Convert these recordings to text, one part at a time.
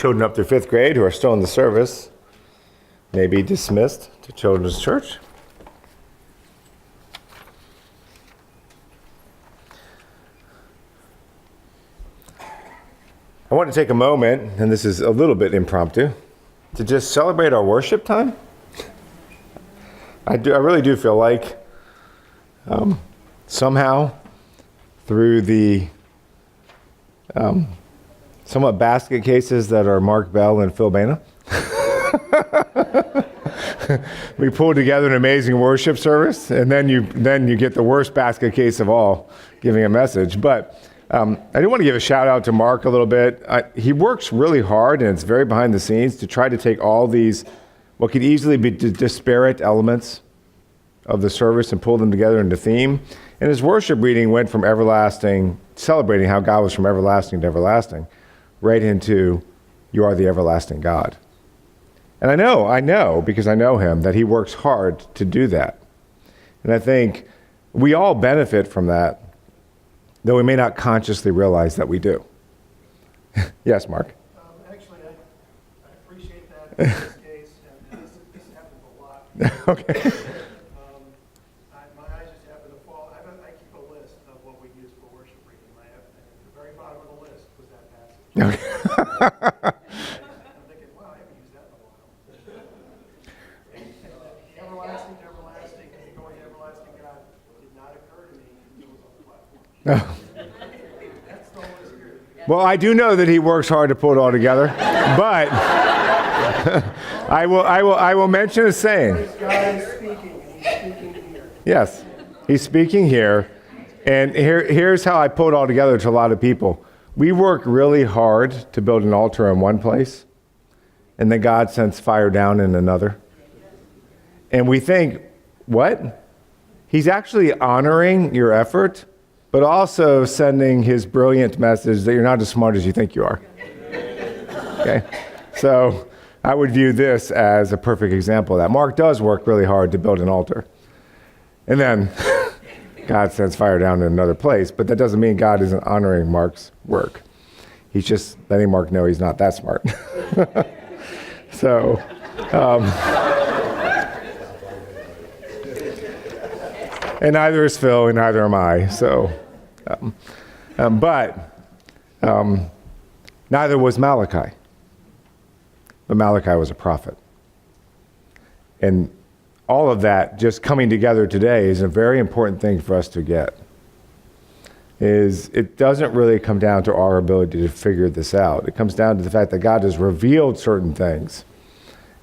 children up through 5th grade who are still in the service may be dismissed to Children's Church. I want to take a moment, and this is a little bit impromptu, to just celebrate our worship time. I really do feel like somehow through the somewhat basket cases that are Mark Bell and Phil Bana, we pulled together an amazing worship service, and then you get the worst basket case of all, giving a message. But I do want to give a shout out to Mark a little bit. He works really hard, and it's very behind the scenes, to try to take all these, what could easily be disparate elements of the service and pull them together into theme. And his worship reading went from everlasting, celebrating how God was from everlasting to everlasting, right into you are the everlasting God. And I know, because I know him, that he works hard to do that. And I think we all benefit from that, though we may not consciously realize that we do. Yes, Mark? Actually, I appreciate that in this case, and this happens a lot. Okay. My eyes just happen to fall. I keep a list of what we use for worship reading. And at the very bottom of the list was that passage. Okay. I'm thinking, wow, I haven't used that in a while. Everlasting to everlasting, and going to everlasting God did not occur to me until it was on the platform. That's the Holy Spirit. Well, I do know that he works hard to pull it all together, but I will mention a saying. This guy is speaking, and he's speaking here. Yes, he's speaking here, and here's how I pull it all together to a lot of people. We work really hard to build an altar in one place, and then God sends fire down in another. And we think, what? He's actually honoring your effort, but also sending his brilliant message that you're not as smart as you think you are. Okay? So I would view this as a perfect example of that. Mark does work really hard to build an altar. And then God sends fire down in another place, but that doesn't mean God isn't honoring Mark's work. He's just letting Mark know he's not that smart. So, and neither is Phil, and neither am I. So, but neither was Malachi. But Malachi was a prophet. And all of that just coming together today is a very important thing for us to get. It doesn't really come down to our ability to figure this out. It comes down to the fact that God has revealed certain things.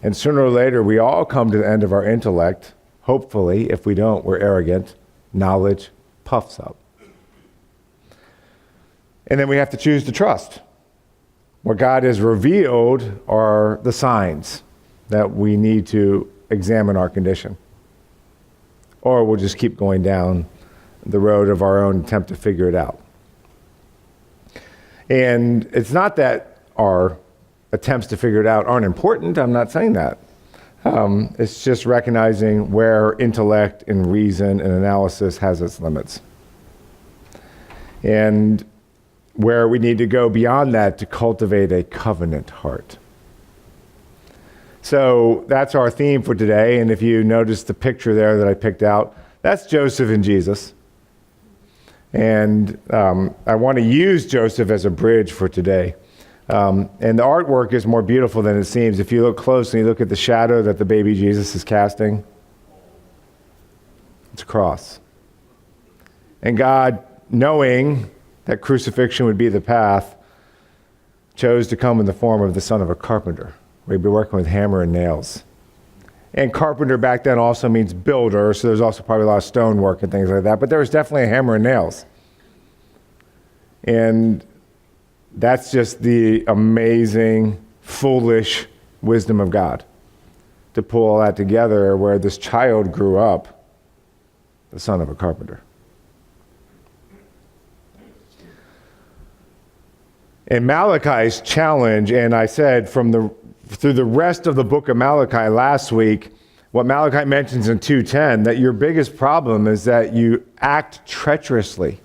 And sooner or later, we all come to the end of our intellect. Hopefully, if we don't, we're arrogant. Knowledge puffs up. And then we have to choose to trust. What God has revealed are the signs that we need to examine our condition. Or we'll just keep going down the road of our own attempt to figure it out. And it's not that our attempts to figure it out aren't important. I'm not saying that. It's just recognizing where intellect and reason and analysis has its limits. And where we need to go beyond that to cultivate a covenant heart. So that's our theme for today. And if you notice the picture there that I picked out, that's Joseph and Jesus. And I want to use Joseph as a bridge for today. And the artwork is more beautiful than it seems. If you look closely, you look at the shadow that the baby Jesus is casting. It's a cross. And God, knowing that crucifixion would be the path, chose to come in the form of the son of a carpenter. We'd be working with hammer and nails. And carpenter back then also means builder, so there's also probably a lot of stonework and things like that, but there was definitely a hammer and nails. And that's just the amazing, foolish wisdom of God to pull all that together where this child grew up, the son of a carpenter. And Malachi's challenge, and I said through the rest of the book of Malachi last week, what Malachi mentions in 2:10, that your biggest problem is that you act treacherously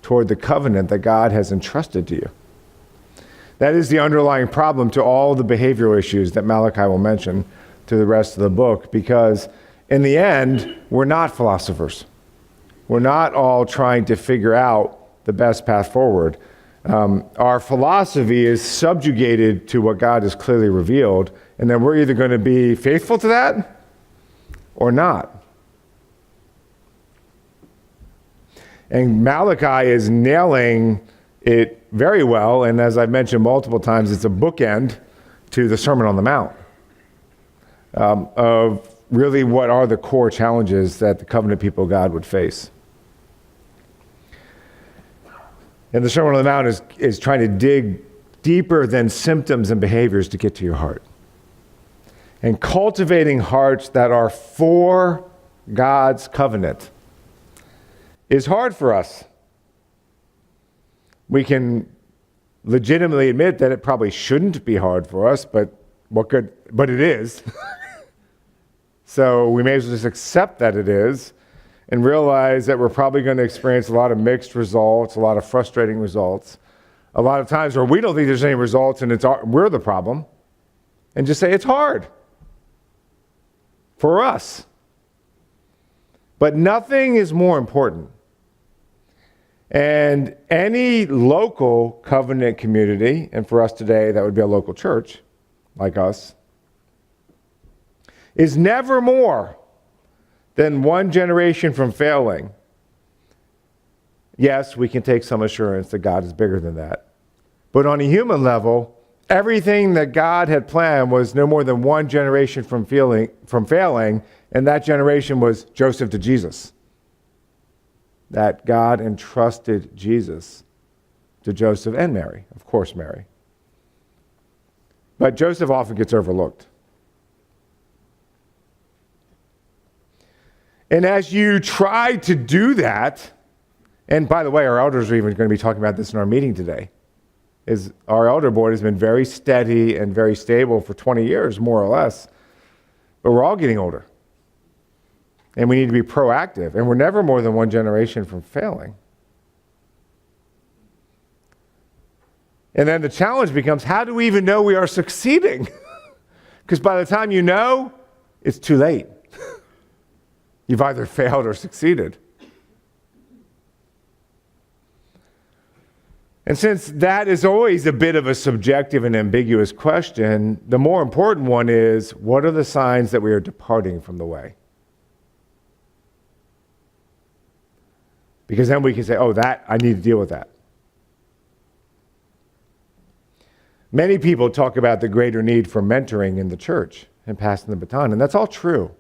toward the covenant that God has entrusted to you. That is the underlying problem to all the behavioral issues that Malachi will mention to the rest of the book, because in the end, we're not philosophers. We're not all trying to figure out the best path forward. Our philosophy is subjugated to what God has clearly revealed, and then we're either going to be faithful to that or not. And Malachi is nailing it very well, and as I've mentioned multiple times, it's a bookend to the Sermon on the Mount of really what are the core challenges that the covenant people of God would face. And the Sermon on the Mount is trying to dig deeper than symptoms and behaviors to get to your heart. And cultivating hearts that are for God's covenant is hard for us. We can legitimately admit that it probably shouldn't be hard for us, but it is. So we may as well just accept that it is and realize that we're probably going to experience a lot of mixed results, a lot of frustrating results, a lot of times where we don't think there's any results and we're the problem, and just say it's hard for us. But nothing is more important. And any local covenant community, and for us today, that would be a local church like us, is never more than one generation from failing. Yes, we can take some assurance that God is bigger than that. But on a human level, everything that God had planned was no more than one generation from failing, and that generation was Joseph to Jesus. That God entrusted Jesus to Joseph and Mary, of course Mary. But Joseph often gets overlooked. And as you try to do that, and by the way, our elders are even going to be talking about this in our meeting today, is our elder board has been very steady and very stable for 20 years, more or less. But we're all getting older. And we need to be proactive. And we're never more than one generation from failing. And then the challenge becomes, how do we even know we are succeeding? Because by the time you know, it's too late. You've either failed or succeeded. And since that is always a bit of a subjective and ambiguous question, the more important one is, what are the signs that we are departing from the way? Because then we can say, I need to deal with that. Many people talk about the greater need for mentoring in the church and passing the baton, and that's all true.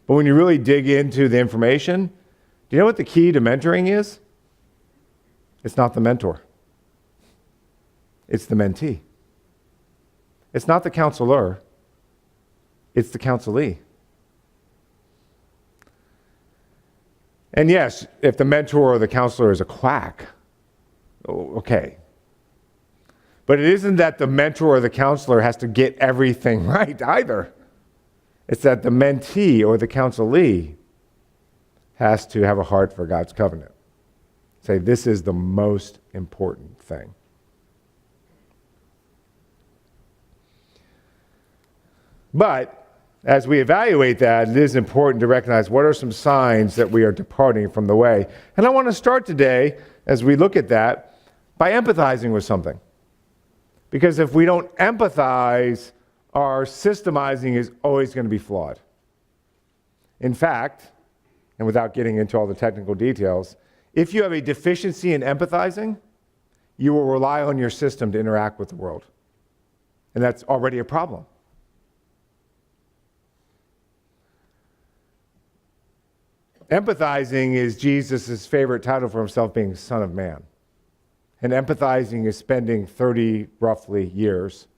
But when you really dig into the information, do you know what the key to mentoring is? It's not the mentor. It's the mentee. It's not the counselor. It's the counselee. And yes, if the mentor or the counselor is a quack, okay. But it isn't that the mentor or the counselor has to get everything right either. It's that the mentee or the counselee has to have a heart for God's covenant. Say, this is the most important thing. But as we evaluate that, it is important to recognize what are some signs that we are departing from the way. And I want to start today, as we look at that, by empathizing with something. Because if we don't empathize, our systemizing is always going to be flawed. In fact, and without getting into all the technical details, if you have a deficiency in empathizing, you will rely on your system to interact with the world. And that's already a problem. Empathizing is Jesus' favorite title for himself, being Son of Man. And empathizing is spending 30, roughly, years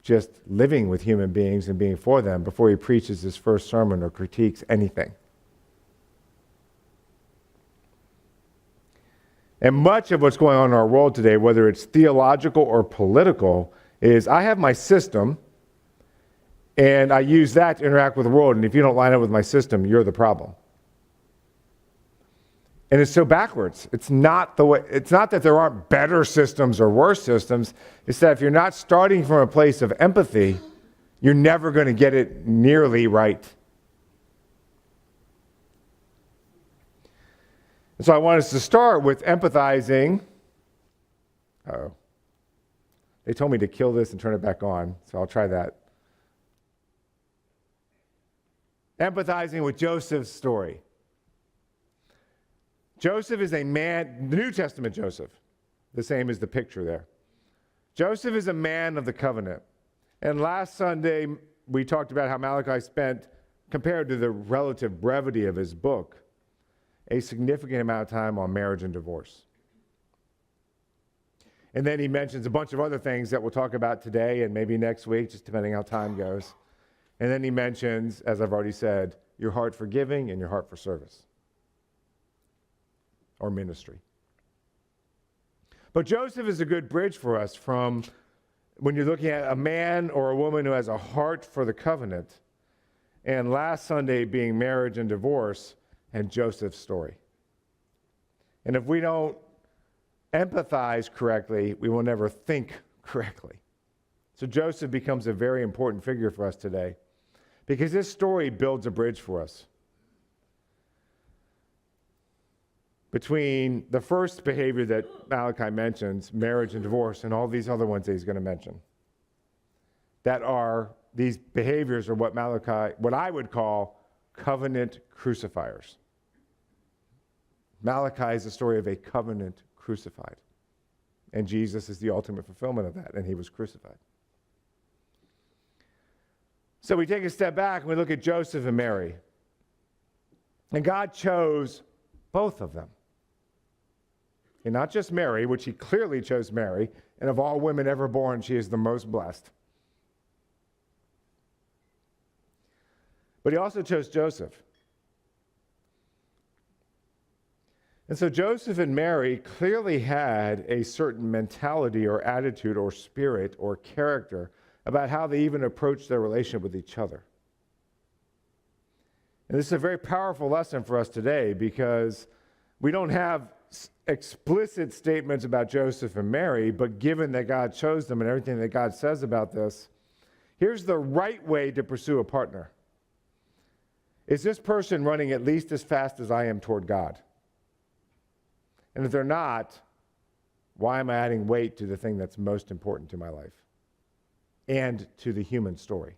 just living with human beings and being for them before he preaches his first sermon or critiques anything. And much of what's going on in our world today, whether it's theological or political, is I have my system, and I use that to interact with the world, and if you don't line up with my system, you're the problem. And it's so backwards. It's not that there aren't better systems or worse systems. It's that if you're not starting from a place of empathy, you're never going to get it nearly right. And so I want us to start with empathizing. Uh-oh. They told me to kill this and turn it back on, so I'll try that. Empathizing with Joseph's story. Joseph is a man, the New Testament Joseph, the same as the picture there. Joseph is a man of the covenant. And last Sunday, we talked about how Malachi spent, compared to the relative brevity of his book, a significant amount of time on marriage and divorce. And then he mentions a bunch of other things that we'll talk about today and maybe next week, just depending how time goes. And then he mentions, as I've already said, your heart for giving and your heart for service or ministry. But Joseph is a good bridge for us from when you're looking at a man or a woman who has a heart for the covenant, and last Sunday being marriage and divorce and Joseph's story. And if we don't empathize correctly, we will never think correctly. So Joseph becomes a very important figure for us today because this story builds a bridge for us between the first behavior that Malachi mentions, marriage and divorce, and all these other ones that he's going to mention. These behaviors are what I would call covenant crucifiers. Malachi is the story of a covenant crucified. And Jesus is the ultimate fulfillment of that, and he was crucified. So we take a step back and we look at Joseph and Mary. And God chose both of them. And not just Mary, which he clearly chose Mary, and of all women ever born, she is the most blessed. But he also chose Joseph. And so Joseph and Mary clearly had a certain mentality or attitude or spirit or character about how they even approached their relationship with each other. And this is a very powerful lesson for us today because we don't have explicit statements about Joseph and Mary, but given that God chose them and everything that God says about this, here's the right way to pursue a partner. Is this person running at least as fast as I am toward God? And if they're not, why am I adding weight to the thing that's most important to my life and to the human story?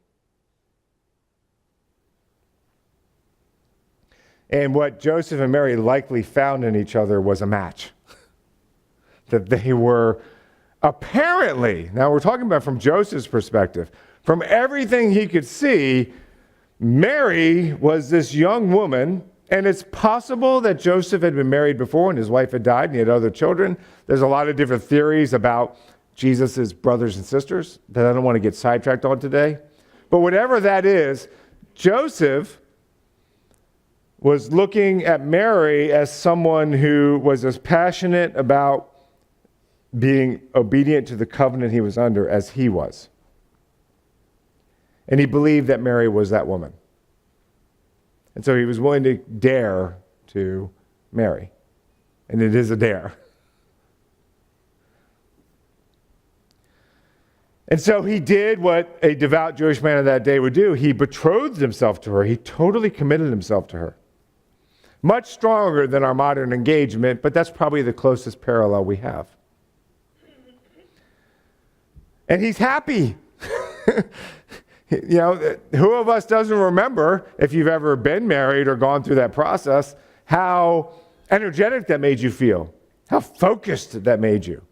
And what Joseph and Mary likely found in each other was a match. That they were apparently, now we're talking about from Joseph's perspective, from everything he could see, Mary was this young woman, and it's possible that Joseph had been married before and his wife had died and he had other children. There's a lot of different theories about Jesus' brothers and sisters that I don't want to get sidetracked on today. But whatever that is, Joseph was looking at Mary as someone who was as passionate about being obedient to the covenant he was under as he was. And he believed that Mary was that woman. And so he was willing to dare to marry. And it is a dare. And so he did what a devout Jewish man of that day would do. He betrothed himself to her. He totally committed himself to her. Much stronger than our modern engagement, but that's probably the closest parallel we have. And he's happy. You know, who of us doesn't remember, if you've ever been married or gone through that process, how energetic that made you feel, how focused that made you.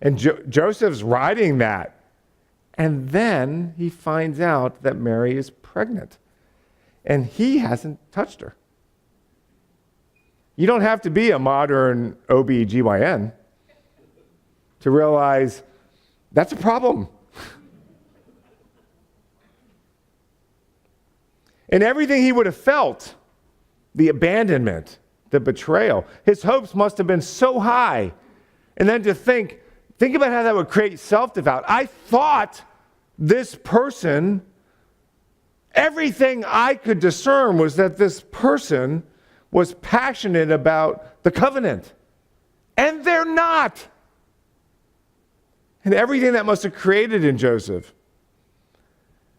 And Joseph's riding that. And then he finds out that Mary is pregnant. And he hasn't touched her. You don't have to be a modern OB-GYN to realize that's a problem. And everything he would have felt, the abandonment, the betrayal, his hopes must have been so high. And then to think about how that would create self-doubt. I thought this person, everything I could discern was that this person was passionate about the covenant. And they're not. And everything that must have created in Joseph.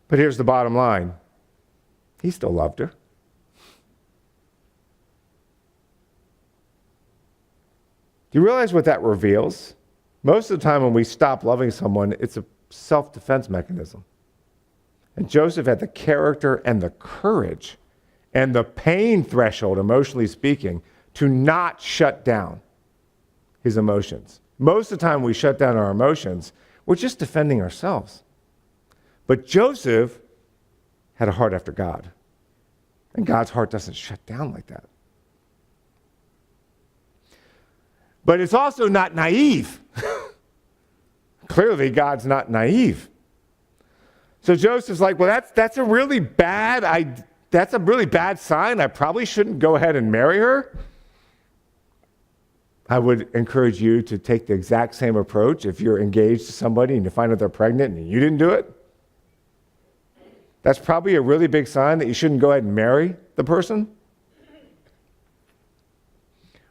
But here's the bottom line. He still loved her. Do you realize what that reveals? Most of the time when we stop loving someone, it's a self-defense mechanism. And Joseph had the character and the courage and the pain threshold, emotionally speaking, to not shut down his emotions. Most of the time we shut down our emotions, we're just defending ourselves. But Joseph had a heart after God. And God's heart doesn't shut down like that. But it's also not naive. Clearly, God's not naive. So Joseph's like, well, that's a really bad sign. I probably shouldn't go ahead and marry her. I would encourage you to take the exact same approach if you're engaged to somebody and you find out they're pregnant and you didn't do it. That's probably a really big sign that you shouldn't go ahead and marry the person.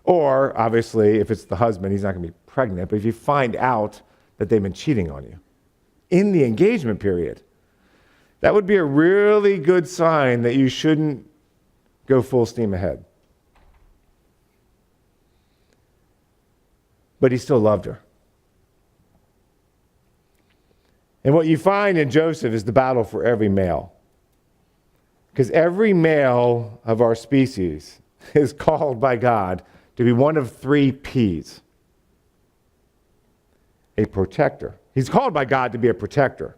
Or, obviously, if it's the husband, he's not going to be pregnant. But if you find out that they've been cheating on you in the engagement period, that would be a really good sign that you shouldn't go full steam ahead. But he still loved her. And what you find in Joseph is the battle for every male. Because every male of our species is called by God to be one of three P's. A protector. He's called by God to be a protector.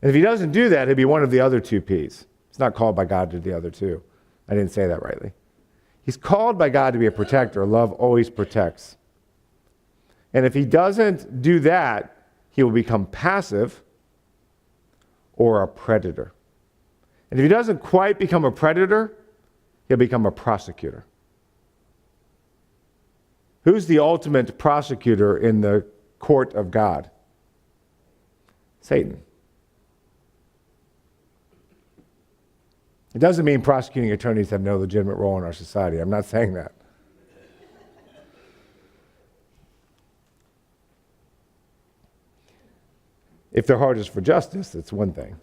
And if he doesn't do that, he'll be one of the other two P's. He's not called by God to do the other two. I didn't say that rightly. He's called by God to be a protector. Love always protects. And if he doesn't do that, he will become passive or a predator. And if he doesn't quite become a predator, he'll become a prosecutor. Who's the ultimate prosecutor in the court of God? Satan. It doesn't mean prosecuting attorneys have no legitimate role in our society. I'm not saying that. If their heart is for justice, it's one thing.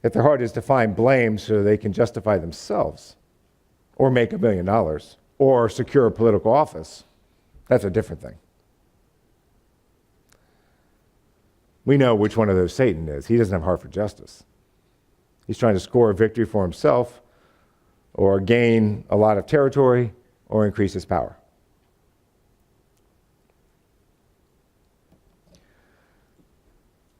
If their heart is to find blame so they can justify themselves, or make $1 million, or secure a political office, that's a different thing. We know which one of those Satan is. He doesn't have a heart for justice. He's trying to score a victory for himself, or gain a lot of territory, or increase his power.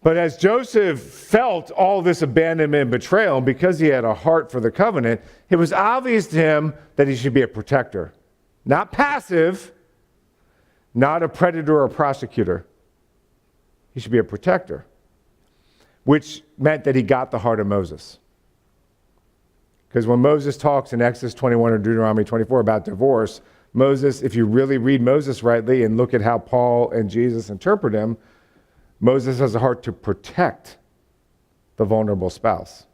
But as Joseph felt all this abandonment and betrayal, and because he had a heart for the covenant, it was obvious to him that he should be a protector. Not passive, not a predator or prosecutor. He should be a protector, which meant that he got the heart of Moses. Because when Moses talks in Exodus 21 or Deuteronomy 24 about divorce, Moses, if you really read Moses rightly and look at how Paul and Jesus interpret him, Moses has a heart to protect the vulnerable spouse.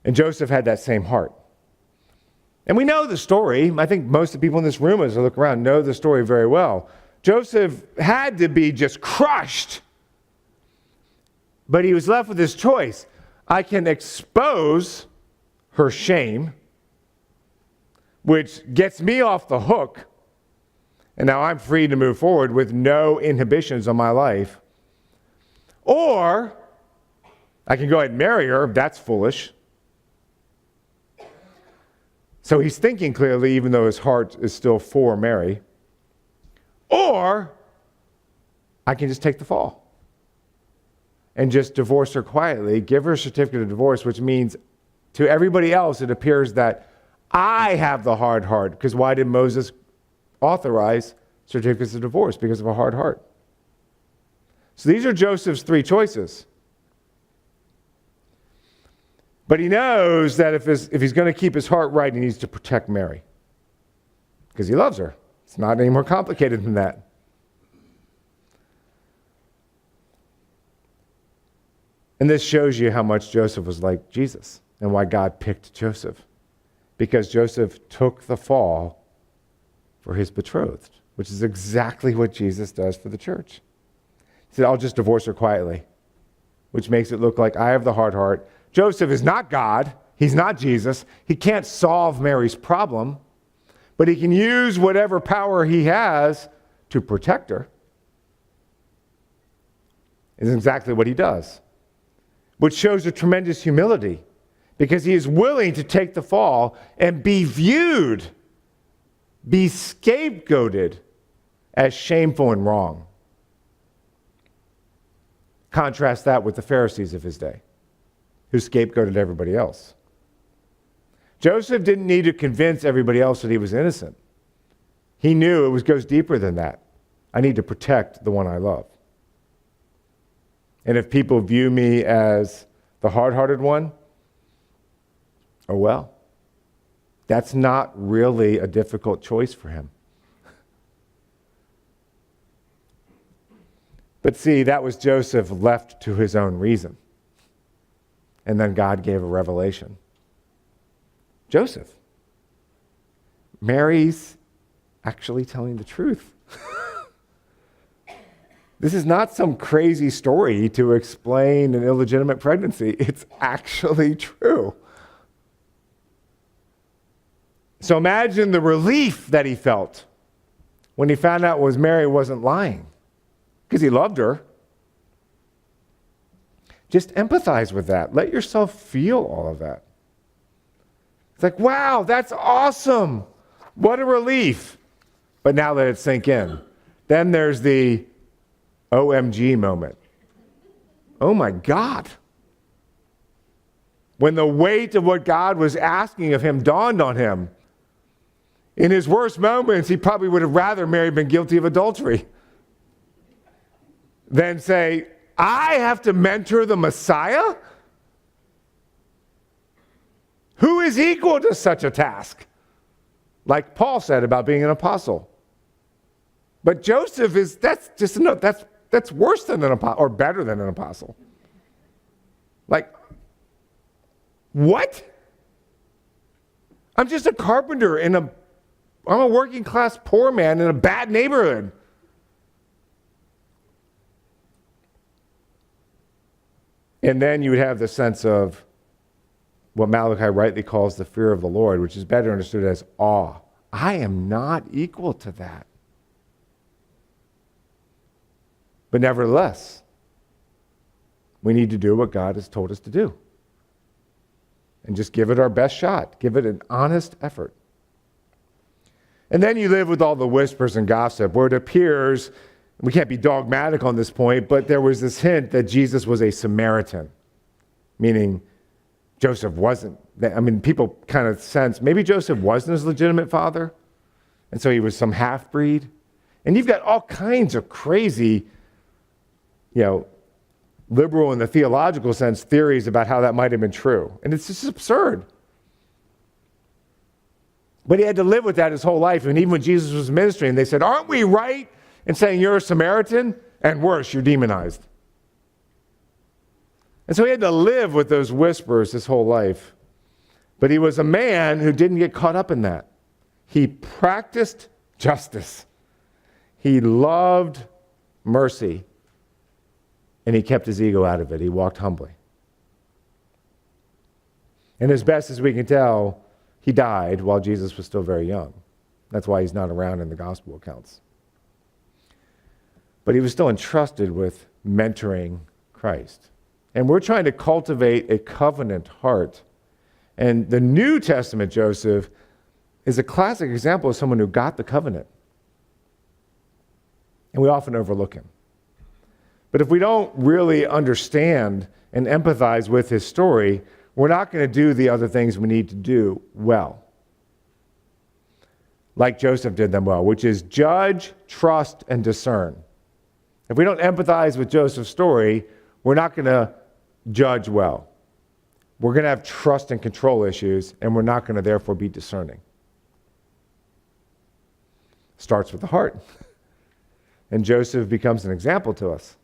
And Joseph had that same heart. And we know the story. I think most of the people in this room, as I look around, know the story very well. Joseph had to be just crushed. But he was left with this choice. I can expose her shame, which gets me off the hook. And now I'm free to move forward with no inhibitions on my life. Or I can go ahead and marry her. That's foolish. So he's thinking clearly, even though his heart is still for Mary. Or I can just take the fall and just divorce her quietly, give her a certificate of divorce, which means to everybody else it appears that I have the hard heart. Because why did Moses authorize certificates of divorce? Because of a hard heart. So these are Joseph's three choices. But he knows that if he's going to keep his heart right, he needs to protect Mary. Because he loves her. It's not any more complicated than that. And this shows you how much Joseph was like Jesus and why God picked Joseph. because Joseph took the fall for his betrothed, which is exactly what Jesus does for the church. He said, I'll just divorce her quietly, which makes it look like I have the hard heart. Joseph is not God. He's not Jesus. He can't solve Mary's problem, but he can use whatever power he has to protect her. Is exactly what he does, which shows a tremendous humility because he is willing to take the fall and be viewed, be scapegoated as shameful and wrong. Contrast that with the Pharisees of his day, who scapegoated everybody else. Joseph didn't need to convince everybody else that he was innocent. He knew it goes deeper than that. I need to protect the one I love. And if people view me as the hard-hearted one, oh well. That's not really a difficult choice for him. But see, that was Joseph left to his own reason. And then God gave a revelation. Joseph, Mary's actually telling the truth. This is not some crazy story to explain an illegitimate pregnancy. It's actually true. So imagine the relief that he felt when he found out Mary wasn't lying, because he loved her. Just empathize with that. Let yourself feel all of that. It's like, wow, that's awesome. What a relief. But now let it sink in. Then there's the OMG moment. Oh my God. When the weight of what God was asking of him dawned on him, in his worst moments, he probably would have rather Mary been guilty of adultery than say, I have to mentor the Messiah? Who is equal to such a task? Like Paul said about being an apostle. But Joseph that's worse than an apostle, or better than an apostle. Like, what? I'm just a carpenter I'm a working class poor man in a bad neighborhood. And then you would have the sense of what Malachi rightly calls the fear of the Lord, which is better understood as awe. I am not equal to that. But nevertheless, we need to do what God has told us to do. And just give it our best shot. Give it an honest effort. And then you live with all the whispers and gossip, where it appears, we can't be dogmatic on this point, but there was this hint that Jesus was a Samaritan, meaning Joseph wasn't. People kind of sense maybe Joseph wasn't his legitimate father, and so he was some half-breed. And you've got all kinds of crazy, liberal in the theological sense, theories about how that might have been true. And it's just absurd. But he had to live with that his whole life. And even when Jesus was ministering, they said, aren't we right in saying you're a Samaritan? And worse, you're demonized. And so he had to live with those whispers his whole life. But he was a man who didn't get caught up in that. He practiced justice. He loved mercy. And he kept his ego out of it. He walked humbly. And as best as we can tell, he died while Jesus was still very young. That's why he's not around in the gospel accounts. But he was still entrusted with mentoring Christ. And we're trying to cultivate a covenant heart. And the New Testament Joseph is a classic example of someone who got the covenant. And we often overlook him. But if we don't really understand and empathize with his story, we're not going to do the other things we need to do well. Like Joseph did them well, which is judge, trust, and discern. If we don't empathize with Joseph's story, we're not going to judge well. We're going to have trust and control issues, and we're not going to therefore be discerning. Starts with the heart. And Joseph becomes an example to us.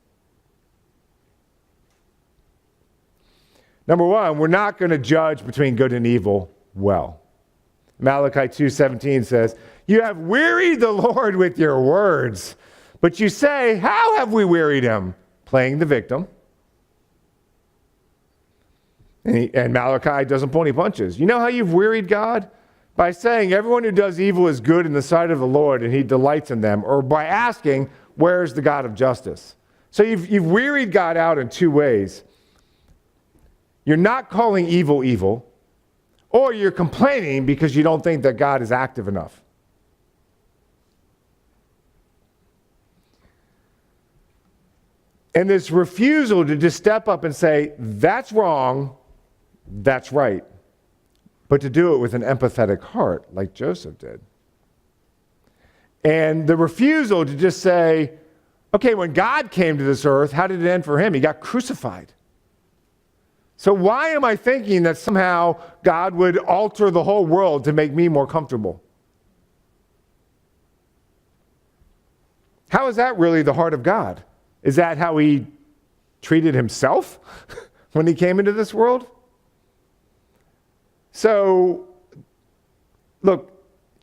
Number one, we're not going to judge between good and evil well. Malachi 2:17 says, "You have wearied the Lord with your words, but you say, how have we wearied him? Playing the victim." And Malachi doesn't pull any punches. You know how you've wearied God? By saying everyone who does evil is good in the sight of the Lord and he delights in them, or by asking, where is the God of justice? So you've wearied God out in two ways. You're not calling evil evil, or you're complaining because you don't think that God is active enough. And this refusal to just step up and say, that's wrong, that's right, but to do it with an empathetic heart, like Joseph did. And the refusal to just say, okay, when God came to this earth, how did it end for him? He got crucified. So why am I thinking that somehow God would alter the whole world to make me more comfortable? How is that really the heart of God? Is that how he treated himself when he came into this world? So, look,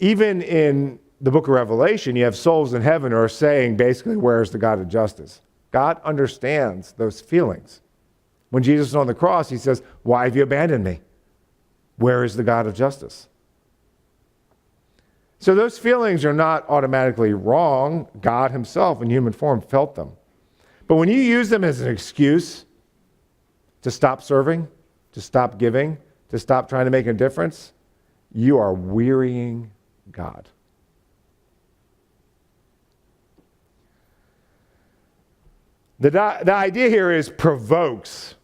even in the book of Revelation, you have souls in heaven who are saying basically, where's the God of justice? God understands those feelings. When Jesus is on the cross, he says, why have you abandoned me? Where is the God of justice? So those feelings are not automatically wrong. God himself in human form felt them. But when you use them as an excuse to stop serving, to stop giving, to stop trying to make a difference, you are wearying God. The idea here is provokes,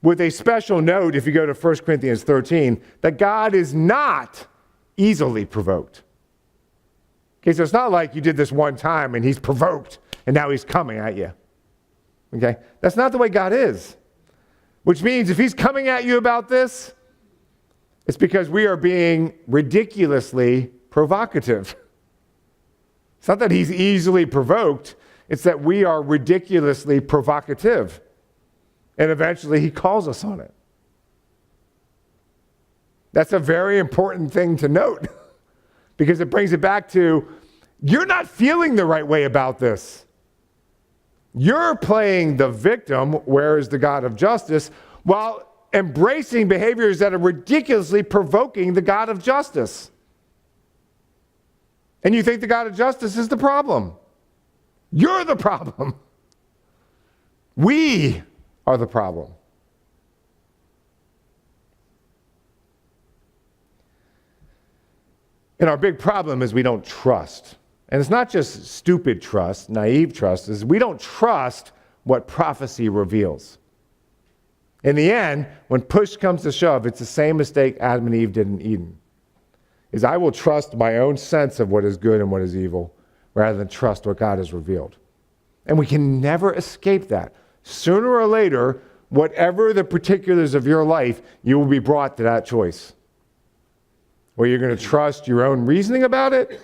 with a special note, if you go to 1 Corinthians 13, that God is not easily provoked. Okay, so it's not like you did this one time and he's provoked and now he's coming at you. Okay, that's not the way God is. Which means if he's coming at you about this, it's because we are being ridiculously provocative. It's not that he's easily provoked, it's that we are ridiculously provocative. And eventually he calls us on it. That's a very important thing to note because it brings it back to, you're not feeling the right way about this. You're playing the victim, where is the God of justice, while embracing behaviors that are ridiculously provoking the God of justice. And you think the God of justice is the problem. You're the problem. We are the problem. And our big problem is we don't trust. And it's not just stupid trust, naive trust, is we don't trust what prophecy reveals. In the end, when push comes to shove, it's the same mistake Adam and Eve did in Eden. Is I will trust my own sense of what is good and what is evil rather than trust what God has revealed. And we can never escape that. Sooner or later, whatever the particulars of your life, you will be brought to that choice. Where you're going to trust your own reasoning about it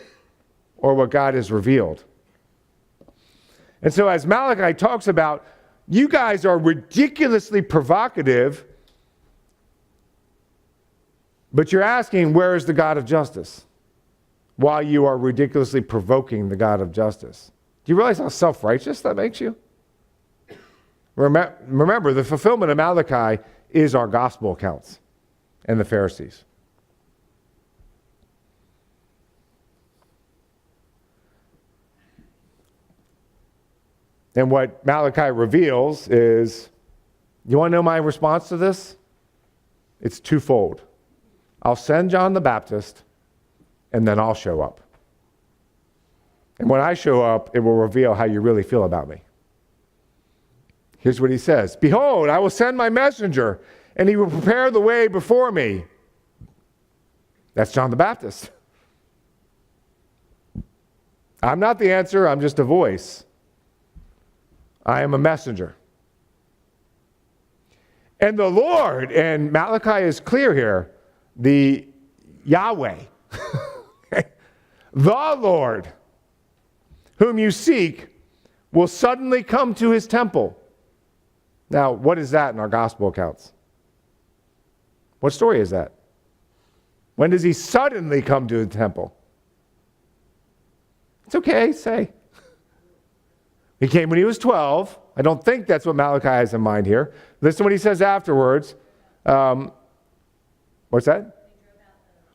or what God has revealed. And so as Malachi talks about, you guys are ridiculously provocative, but you're asking, where is the God of justice? While you are ridiculously provoking the God of justice. Do you realize how self-righteous that makes you? Remember, the fulfillment of Malachi is our gospel accounts and the Pharisees. And what Malachi reveals is, you want to know my response to this? It's twofold. I'll send John the Baptist, and then I'll show up. And when I show up, it will reveal how you really feel about me. Here's what he says. Behold, I will send my messenger, and he will prepare the way before me. That's John the Baptist. I'm not the answer, I'm just a voice. I am a messenger. And the Lord, and Malachi is clear here, the Yahweh, the Lord, whom you seek, will suddenly come to his temple. Now, what is that in our gospel accounts? What story is that? When does he suddenly come to the temple? It's okay, say. He came when he was 12. I don't think that's what Malachi has in mind here. Listen to what he says afterwards. What's that?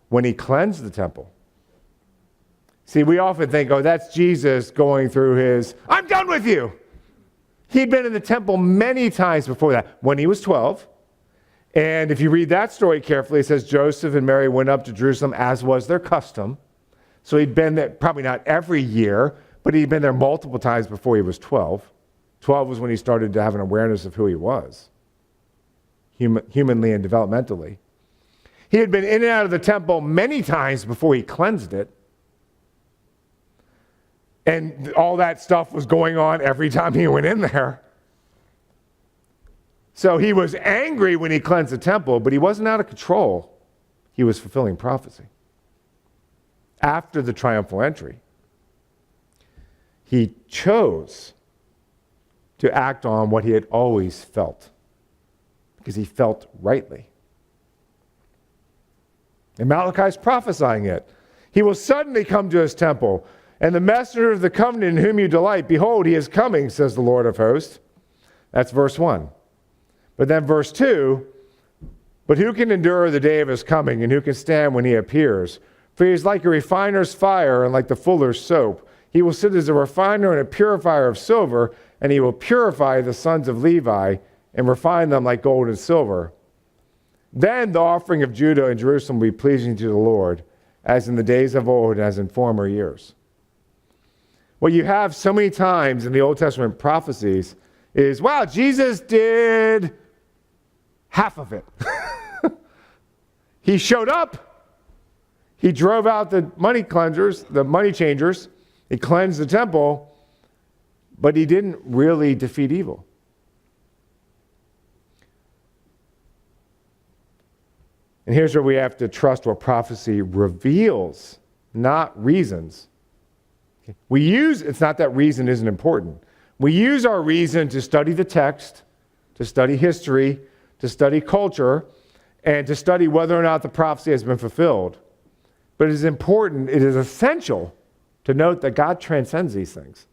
When he cleansed the temple. See, we often think, oh, that's Jesus going through his, I'm done with you. He'd been in the temple many times before that, when he was 12. And if you read that story carefully, it says Joseph and Mary went up to Jerusalem as was their custom. So he'd been there, probably not every year, but he'd been there multiple times before he was 12. 12 was when he started to have an awareness of who he was, humanly and developmentally. He had been in and out of the temple many times before he cleansed it. And all that stuff was going on every time he went in there. So he was angry when he cleansed the temple, but he wasn't out of control. He was fulfilling prophecy. After the triumphal entry, he chose to act on what he had always felt, because he felt rightly. And Malachi's prophesying it. He will suddenly come to his temple, and the messenger of the covenant in whom you delight, behold, he is coming, says the Lord of hosts. That's verse 1. But then verse 2, but who can endure the day of his coming, and who can stand when he appears? For he is like a refiner's fire and like the fuller's soap. He will sit as a refiner and a purifier of silver, and he will purify the sons of Levi and refine them like gold and silver. Then the offering of Judah and Jerusalem will be pleasing to the Lord, as in the days of old and as in former years. What you have so many times in the Old Testament prophecies is, wow, Jesus did half of it. He showed up. He drove out the money cleansers, the money changers. He cleansed the temple, but he didn't really defeat evil. And here's where we have to trust what prophecy reveals, not reasons. It's not that reason isn't important. We use our reason to study the text, to study history, to study culture, and to study whether or not the prophecy has been fulfilled. But it is important, it is essential to note that God transcends these things.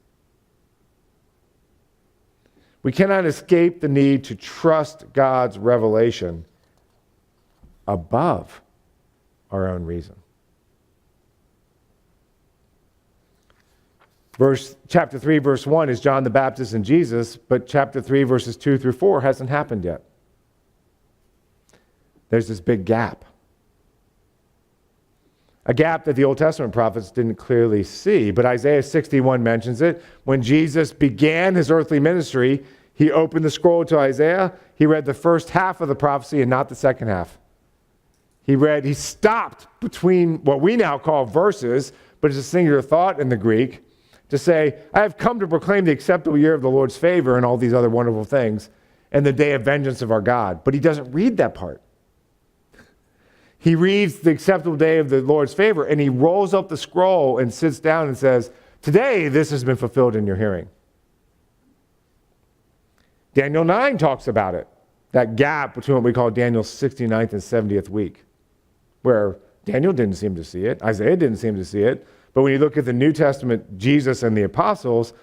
We cannot escape the need to trust God's revelation above our own reason. Chapter 3, verse 1 is John the Baptist and Jesus, but chapter 3, verses 2 through 4 hasn't happened yet. There's this big gap. A gap that the Old Testament prophets didn't clearly see, but Isaiah 61 mentions it. When Jesus began his earthly ministry, he opened the scroll to Isaiah. He read the first half of the prophecy and not the second half. He stopped between what we now call verses, but it's a singular thought in the Greek, to say, I have come to proclaim the acceptable year of the Lord's favor and all these other wonderful things, and the day of vengeance of our God. But he doesn't read that part. He reads the acceptable day of the Lord's favor, and he rolls up the scroll and sits down and says, today this has been fulfilled in your hearing. Daniel 9 talks about it, that gap between what we call Daniel's 69th and 70th week, where Daniel didn't seem to see it, Isaiah didn't seem to see it, but when you look at the New Testament, Jesus and the apostles,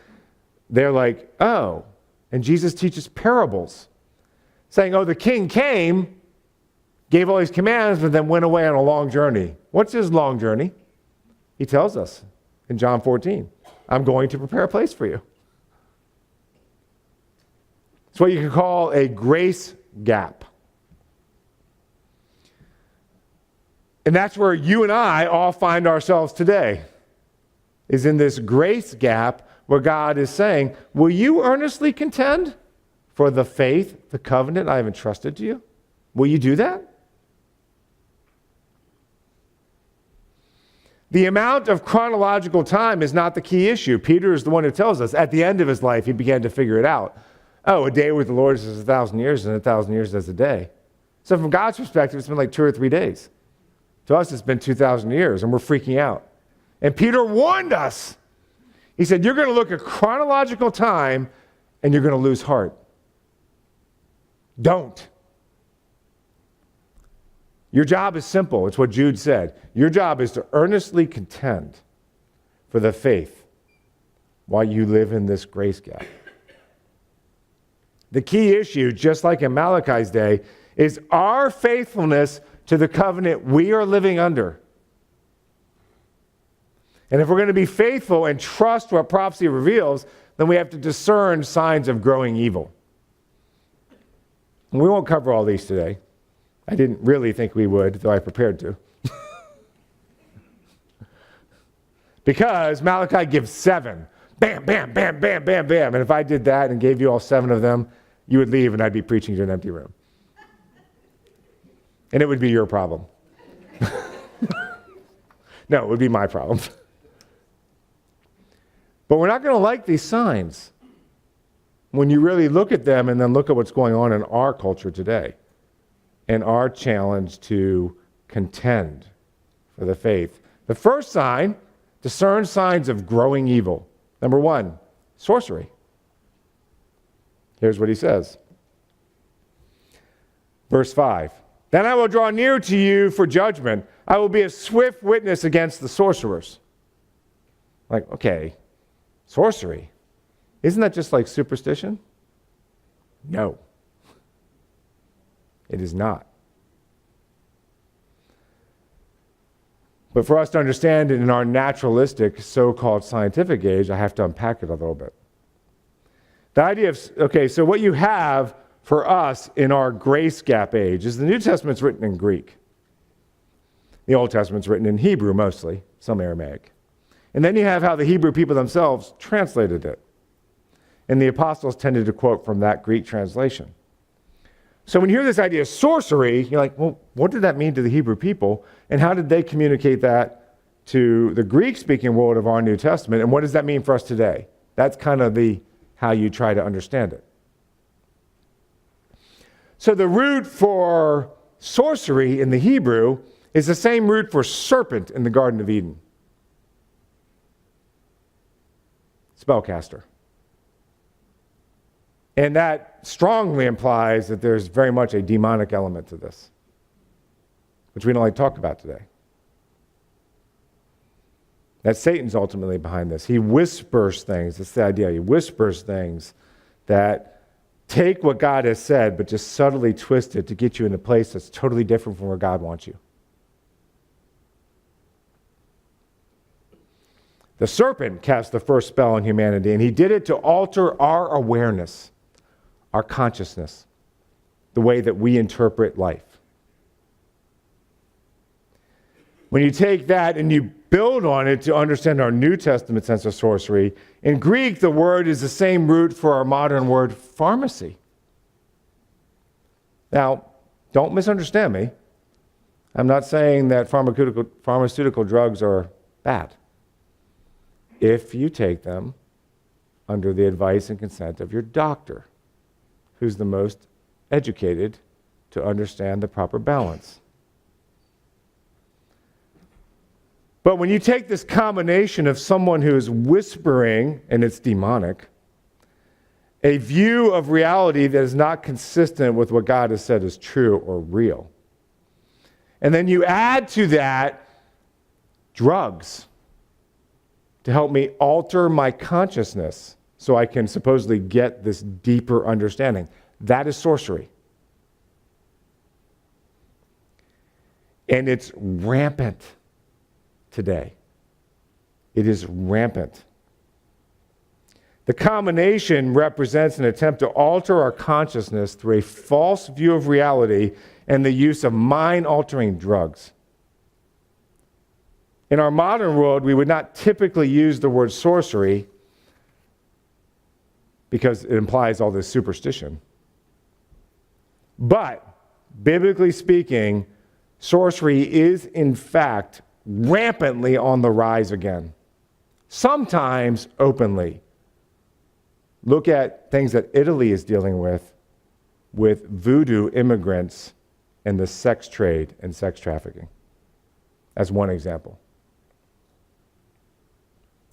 they're like, oh, and Jesus teaches parables, saying, oh, the king came, gave all these commands, but then went away on a long journey. What's his long journey? He tells us in John 14, I'm going to prepare a place for you. It's what you can call a grace gap. And that's where you and I all find ourselves today, is in this grace gap where God is saying, will you earnestly contend for the faith, the covenant I have entrusted to you? Will you do that? The amount of chronological time is not the key issue. Peter is the one who tells us at the end of his life, he began to figure it out. Oh, a day with the Lord is 1,000 years, and 1,000 years as a day. So from God's perspective, it's been like 2 or 3 days. To us, it's been 2,000 years, and we're freaking out. And Peter warned us. He said, you're going to look at chronological time, and you're going to lose heart. Don't. Your job is simple. It's what Jude said. Your job is to earnestly contend for the faith while you live in this grace gap. The key issue, just like in Malachi's day, is our faithfulness to the covenant we are living under. And if we're going to be faithful and trust what prophecy reveals, then we have to discern signs of growing evil. And we won't cover all these today. I didn't really think we would, though I prepared to. Because Malachi gives 7. Bam, bam, bam, bam, bam, bam. And if I did that and gave you all 7 of them, you would leave and I'd be preaching to an empty room. And it would be your problem. No, it would be my problem. But we're not going to like these signs when you really look at them and then look at what's going on in our culture today and our challenge to contend for the faith. The first sign, discern signs of growing evil. Number 1, sorcery. Here's what he says. Verse 5. Then I will draw near to you for judgment. I will be a swift witness against the sorcerers. Like, okay, sorcery. Isn't that just like superstition? No. It is not. But for us to understand it in our naturalistic, so-called scientific age, I have to unpack it a little bit. The idea of, okay, so what you have for us in our grace gap age is the New Testament's written in Greek. The Old Testament's written in Hebrew mostly, some Aramaic. And then you have how the Hebrew people themselves translated it. And the apostles tended to quote from that Greek translation. So when you hear this idea of sorcery, you're like, well, what did that mean to the Hebrew people? And how did they communicate that to the Greek-speaking world of our New Testament? And what does that mean for us today? That's kind of how you try to understand it. So the root for sorcery in the Hebrew is the same root for serpent in the Garden of Eden. Spellcaster. And that strongly implies that there's very much a demonic element to this, which we don't like to talk about today. That Satan's ultimately behind this. He whispers things. That's the idea. He whispers things that take what God has said, but just subtly twist it to get you in a place that's totally different from where God wants you. The serpent cast the first spell on humanity, and he did it to alter our awareness, our consciousness, the way that we interpret life. When you take that and you build on it to understand our New Testament sense of sorcery, in Greek, the word is the same root for our modern word pharmacy. Now, don't misunderstand me. I'm not saying that pharmaceutical drugs are bad if you take them under the advice and consent of your doctor, who's the most educated to understand the proper balance. But when you take this combination of someone who is whispering, and it's demonic, a view of reality that is not consistent with what God has said is true or real, and then you add to that drugs to help me alter my consciousness so I can supposedly get this deeper understanding, that is sorcery. And it's rampant today. It is rampant. The combination represents an attempt to alter our consciousness through a false view of reality and the use of mind-altering drugs. In our modern world, we would not typically use the word sorcery because it implies all this superstition. But, biblically speaking, sorcery is in fact rampantly on the rise again, sometimes openly. Look at things that Italy is dealing with voodoo immigrants and the sex trade and sex trafficking, as one example.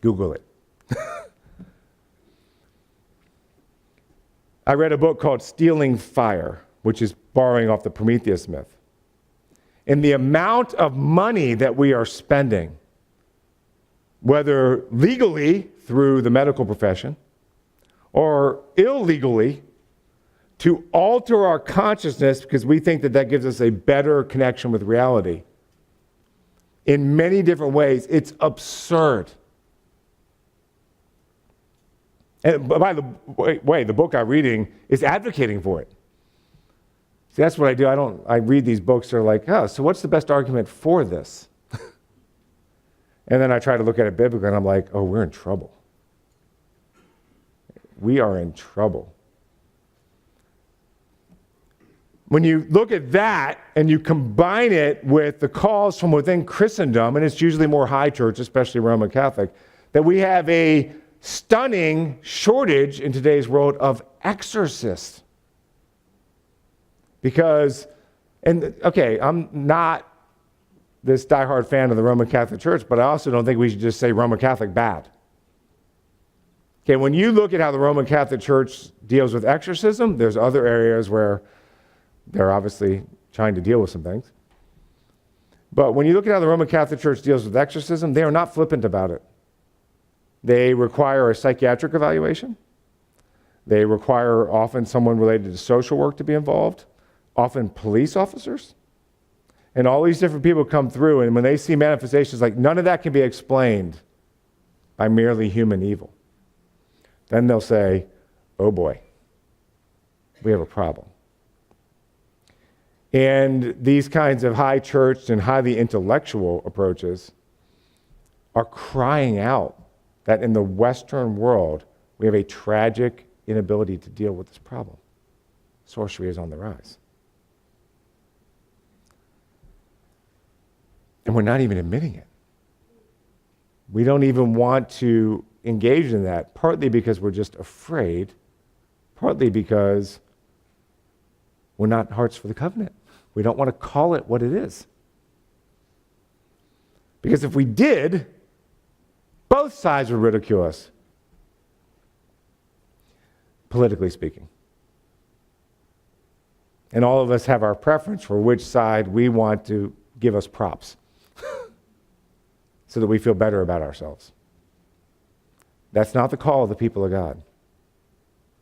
Google it. I read a book called Stealing Fire, which is borrowing off the Prometheus myth. in the amount of money that we are spending, whether legally through the medical profession or illegally, to alter our consciousness because we think that that gives us a better connection with reality. In many different ways, it's absurd. And by the way, the book I'm reading is advocating for it. See, that's what I do. I read these books that are like, oh, so what's the best argument for this? And then I try to look at it biblically, and I'm like, oh, we're in trouble. We are in trouble. When you look at that and you combine it with the calls from within Christendom, and it's usually more high church, especially Roman Catholic, that we have a stunning shortage in today's world of exorcists. Because, and okay, I'm not this diehard fan of the Roman Catholic Church, but I also don't think we should just say Roman Catholic bad. Okay, when you look at how the Roman Catholic Church deals with exorcism, there's other areas where they're obviously trying to deal with some things. But when you look at how the Roman Catholic Church deals with exorcism, they are not flippant about it. They require a psychiatric evaluation. They require often someone related to social work to be involved, often police officers. And all these different people come through, and when they see manifestations, like none of that can be explained by merely human evil. Then they'll say, oh boy, we have a problem. And these kinds of high church and highly intellectual approaches are crying out that in the Western world, we have a tragic inability to deal with this problem. Sorcery is on the rise. And we're not even admitting it. We don't even want to engage in that, partly because we're just afraid, partly because we're not hearts for the covenant. We don't want to call it what it is. Because if we did, both sides would ridicule us, politically speaking. And all of us have our preference for which side we want to give us props so that we feel better about ourselves. That's not the call of the people of God.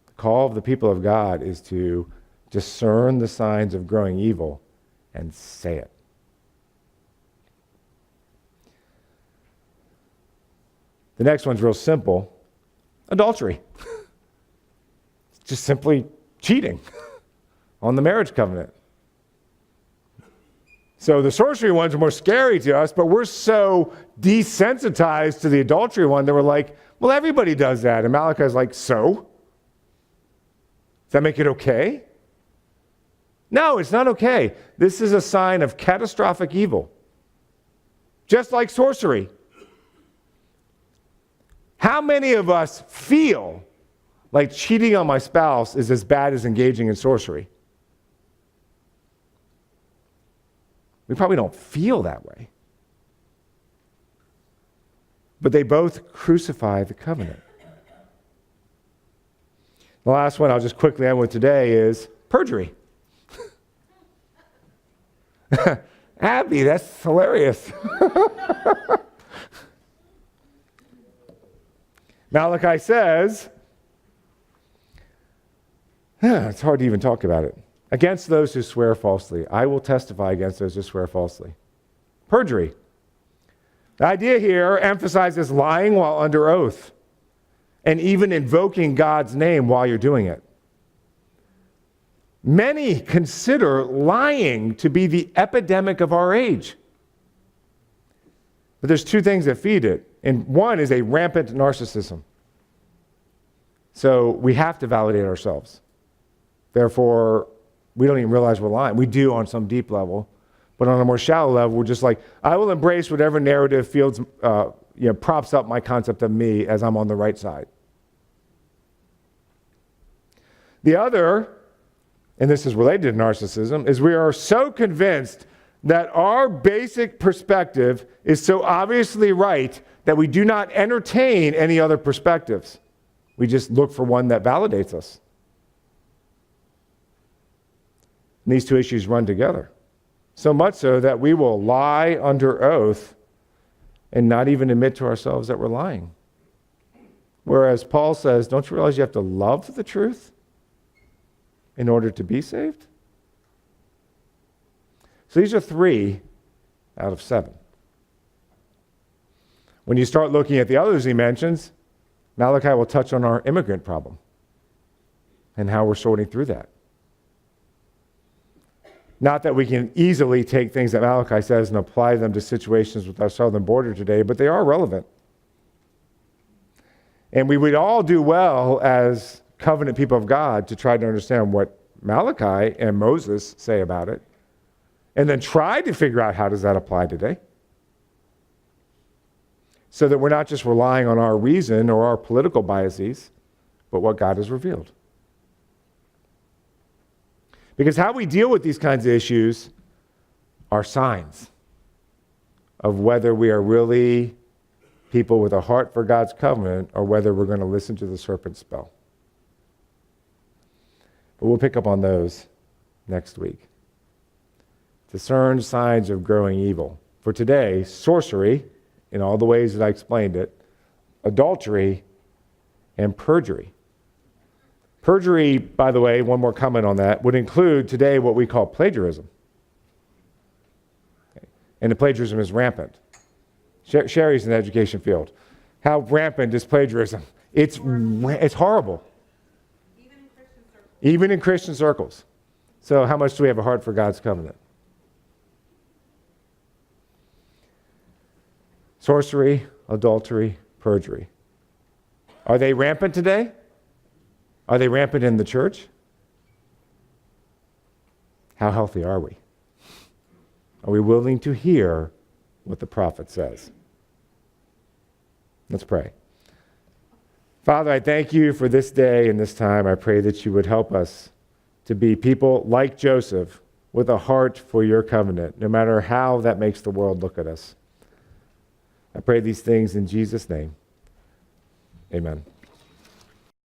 The call of the people of God is to discern the signs of growing evil and say it. The next one's real simple. Adultery. It's just simply cheating on the marriage covenant. So the sorcery ones are more scary to us, but we're so desensitized to the adultery one that we're like, well, everybody does that. And Malachi's like, so? Does that make it okay? No, it's not okay. This is a sign of catastrophic evil. Just like sorcery. How many of us feel like cheating on my spouse is as bad as engaging in sorcery? We probably don't feel that way. But they both crucify the covenant. The last one I'll just quickly end with today is perjury. Abby, that's hilarious. Malachi says, it's hard to even talk about it. Against those who swear falsely, I will testify against those who swear falsely. Perjury. The idea here emphasizes lying while under oath and even invoking God's name while you're doing it. Many consider lying to be the epidemic of our age. But there's two things that feed it. And one is a rampant narcissism. So we have to validate ourselves. Therefore, we don't even realize we're lying. We do on some deep level. But on a more shallow level, we're just like, I will embrace whatever narrative feels, props up my concept of me as I'm on the right side. The other, and this is related to narcissism, is we are so convinced that our basic perspective is so obviously right that we do not entertain any other perspectives. We just look for one that validates us. And these two issues run together. So much so that we will lie under oath and not even admit to ourselves that we're lying. Whereas Paul says, don't you realize you have to love the truth in order to be saved? So these are 3 out of 7. When you start looking at the others he mentions, Malachi will touch on our immigrant problem and how we're sorting through that. Not that we can easily take things that Malachi says and apply them to situations with our southern border today, but they are relevant. And we would all do well as covenant people of God to try to understand what Malachi and Moses say about it, and then try to figure out how does that apply today, so that we're not just relying on our reason or our political biases, but what God has revealed. Because how we deal with these kinds of issues are signs of whether we are really people with a heart for God's covenant or whether we're going to listen to the serpent's spell. But we'll pick up on those next week. Discern signs of growing evil. For today, sorcery, in all the ways that I explained it, adultery, and perjury. Perjury, by the way, one more comment on that, would include today what we call plagiarism. Okay. And the plagiarism is rampant. Sherry's in the education field. How rampant is plagiarism? It's horrible. Even in Christian circles. So how much do we have a heart for God's covenant? Sorcery, adultery, perjury. Are they rampant today? Are they rampant in the church? How healthy are we? Are we willing to hear what the prophet says? Let's pray. Father, I thank you for this day and this time. I pray that you would help us to be people like Joseph with a heart for your covenant, no matter how that makes the world look at us. I pray these things in Jesus' name. Amen.